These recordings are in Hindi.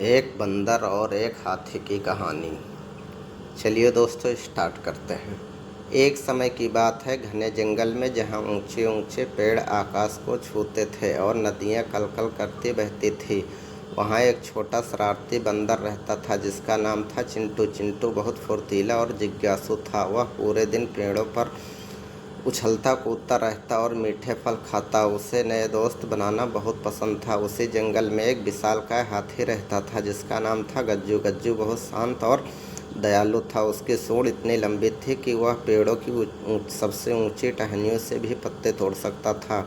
एक बंदर और एक हाथी की कहानी। चलिए दोस्तों स्टार्ट करते हैं। एक समय की बात है, घने जंगल में जहाँ ऊंचे ऊंचे पेड़ आकाश को छूते थे और नदियाँ कलकल करती बहती थी, वहाँ एक छोटा शरारती बंदर रहता था जिसका नाम था चिंटू। चिंटू बहुत फुर्तीला और जिज्ञासु था। वह पूरे दिन पेड़ों पर उछलता कूदता रहता और मीठे फल खाता। उसे नए दोस्त बनाना बहुत पसंद था। उसी जंगल में एक विशालकाय हाथी रहता था जिसका नाम था गज्जू। गज्जू बहुत शांत और दयालु था। उसकी सूंड इतनी लंबी थी कि वह पेड़ों की सबसे ऊंची टहनियों से भी पत्ते तोड़ सकता था।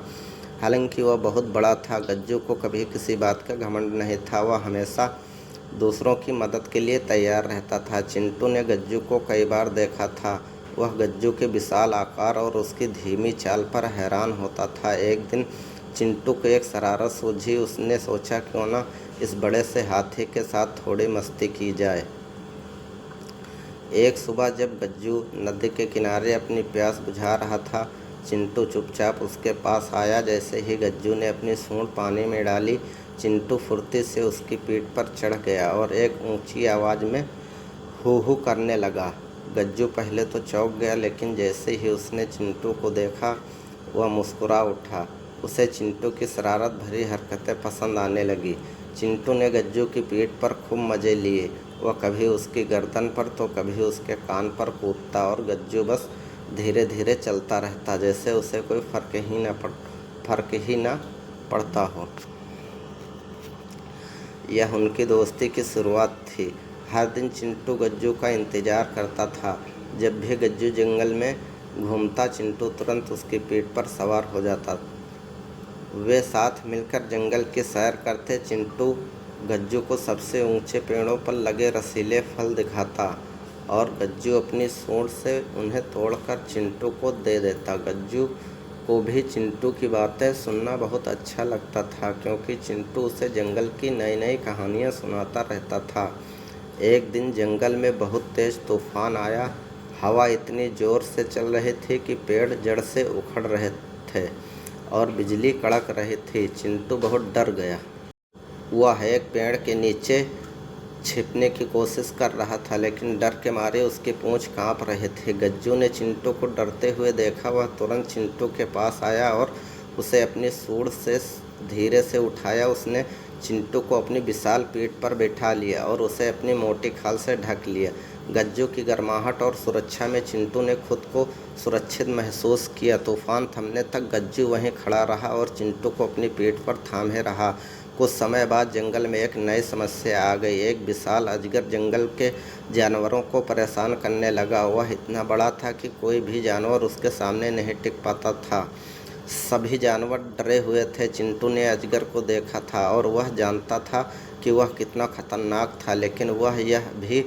हालांकि वह बहुत बड़ा था, गज्जू को कभी किसी बात का घमंड नहीं था। वह हमेशा दूसरों की मदद के लिए तैयार रहता था। चिंटू ने गज्जू को कई बार देखा था। वह गज्जू के विशाल आकार और उसकी धीमी चाल पर हैरान होता था। एक दिन चिंटू को एक शरारत सूझी। उसने सोचा क्यों न इस बड़े से हाथी के साथ थोड़ी मस्ती की जाए। एक सुबह जब गज्जू नदी के किनारे अपनी प्यास बुझा रहा था, चिंटू चुपचाप उसके पास आया। जैसे ही गज्जू ने अपनी सूंड पानी में डाली, चिंटू फुर्ती से उसकी पीठ पर चढ़ गया और एक ऊंची आवाज़ में हू हू करने लगा। गज्जू पहले तो चौंक गया, लेकिन जैसे ही उसने चिंटू को देखा वह मुस्कुरा उठा। उसे चिंटू की शरारत भरी हरकतें पसंद आने लगी। चिंटू ने गज्जू की पीठ पर खूब मज़े लिए। वह कभी उसकी गर्दन पर तो कभी उसके कान पर कूदता और गज्जू बस धीरे धीरे चलता रहता, जैसे उसे कोई फर्क ही न पड़ता हो। यह उनकी दोस्ती की शुरुआत थी। हर दिन चिंटू गज्जू का इंतज़ार करता था। जब भी गज्जू जंगल में घूमता, चिंटू तुरंत उसकी पीठ पर सवार हो जाता। वे साथ मिलकर जंगल की सैर करते। चिंटू गज्जू को सबसे ऊंचे पेड़ों पर लगे रसीले फल दिखाता और गज्जू अपनी सूंड से उन्हें तोड़कर चिंटू को दे देता। गज्जू को भी चिंटू की बातें सुनना बहुत अच्छा लगता था, क्योंकि चिंटू उसे जंगल की नई नई कहानियाँ सुनाता रहता था। एक दिन जंगल में बहुत तेज़ तूफान आया। हवा इतनी ज़ोर से चल रही थी कि पेड़ जड़ से उखड़ रहे थे और बिजली कड़क रही थी। चिंटू बहुत डर गया। वह एक पेड़ के नीचे छिपने की कोशिश कर रहा था, लेकिन डर के मारे उसकी पूंछ कांप रही थी। गज्जू ने चिंटू को डरते हुए देखा। वह तुरंत चिंटू के पास आया और उसे अपनी सूंड से धीरे से उठाया। उसने चिंटू को अपनी विशाल पीठ पर बैठा लिया और उसे अपनी मोटी खाल से ढक लिया। गज्जू की गर्माहट और सुरक्षा में चिंटू ने खुद को सुरक्षित महसूस किया। तूफान थमने तक गज्जू वहीं खड़ा रहा और चिंटू को अपनी पीठ पर थामे रहा। कुछ समय बाद जंगल में एक नई समस्या आ गई। एक विशाल अजगर जंगल के जानवरों को परेशान करने लगा। वह इतना बड़ा था कि कोई भी जानवर उसके सामने नहीं टिक पाता था। सभी जानवर डरे हुए थे। चिंटू ने अजगर को देखा था और वह जानता था कि वह कितना खतरनाक था, लेकिन वह यह भी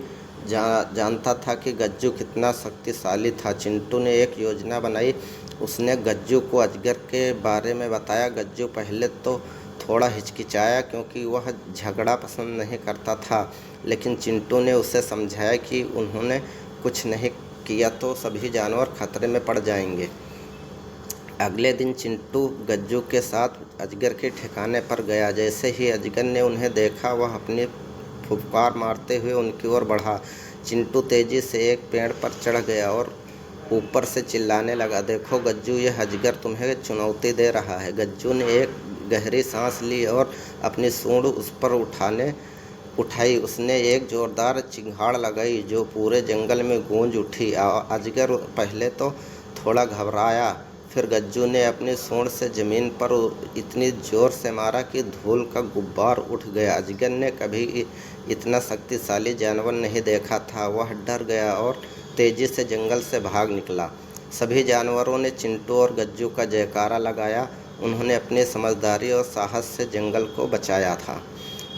जानता था कि गज्जू कितना शक्तिशाली था। चिंटू ने एक योजना बनाई। उसने गज्जू को अजगर के बारे में बताया। गज्जू पहले तो थोड़ा हिचकिचाया, क्योंकि वह झगड़ा पसंद नहीं करता था, लेकिन चिंटू ने उसे समझाया कि उन्होंने कुछ नहीं किया तो सभी जानवर खतरे में पड़ जाएंगे। अगले दिन चिंटू गज्जू के साथ अजगर के ठिकाने पर गया। जैसे ही अजगर ने उन्हें देखा, वह अपनी फुफकार मारते हुए उनकी ओर बढ़ा। चिंटू तेजी से एक पेड़ पर चढ़ गया और ऊपर से चिल्लाने लगा, देखो गज्जू, यह अजगर तुम्हें चुनौती दे रहा है। गज्जू ने एक गहरी सांस ली और अपनी सूंड उस पर उठाई। उसने एक जोरदार चिंगाड़ लगाई जो पूरे जंगल में गूंज उठी। अजगर पहले तो थोड़ा घबराया, फिर गज्जू ने अपनी सूंड से ज़मीन पर इतनी ज़ोर से मारा कि धूल का गुब्बार उठ गया। अजगर ने कभी इतना शक्तिशाली जानवर नहीं देखा था। वह डर गया और तेज़ी से जंगल से भाग निकला। सभी जानवरों ने चिंटू और गज्जू का जयकारा लगाया। उन्होंने अपनी समझदारी और साहस से जंगल को बचाया था।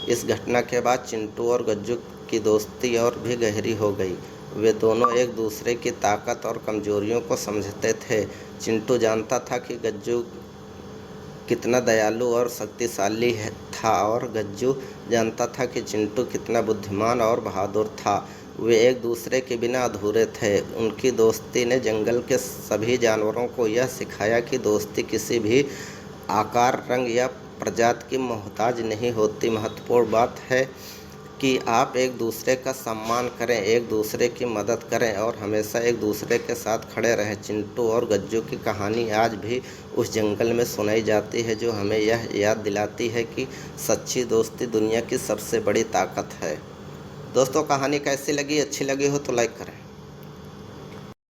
इस घटना के बाद चिंटू और गज्जू की दोस्ती और भी गहरी हो गई। वे दोनों एक दूसरे की ताकत और कमजोरियों को समझते थे। चिंटू जानता था कि गज्जू कितना दयालु और शक्तिशाली था, और गज्जू जानता था कि चिंटू कितना बुद्धिमान और बहादुर था। वे एक दूसरे के बिना अधूरे थे। उनकी दोस्ती ने जंगल के सभी जानवरों को यह सिखाया कि दोस्ती किसी भी आकार, रंग या प्रजाति की मोहताज नहीं होती। महत्वपूर्ण बात है कि आप एक दूसरे का सम्मान करें, एक दूसरे की मदद करें और हमेशा एक दूसरे के साथ खड़े रहें। चिंटू और गज्जू की कहानी आज भी उस जंगल में सुनाई जाती है, जो हमें यह याद दिलाती है कि सच्ची दोस्ती दुनिया की सबसे बड़ी ताकत है। दोस्तों, कहानी कैसी लगी? अच्छी लगी हो तो लाइक करें।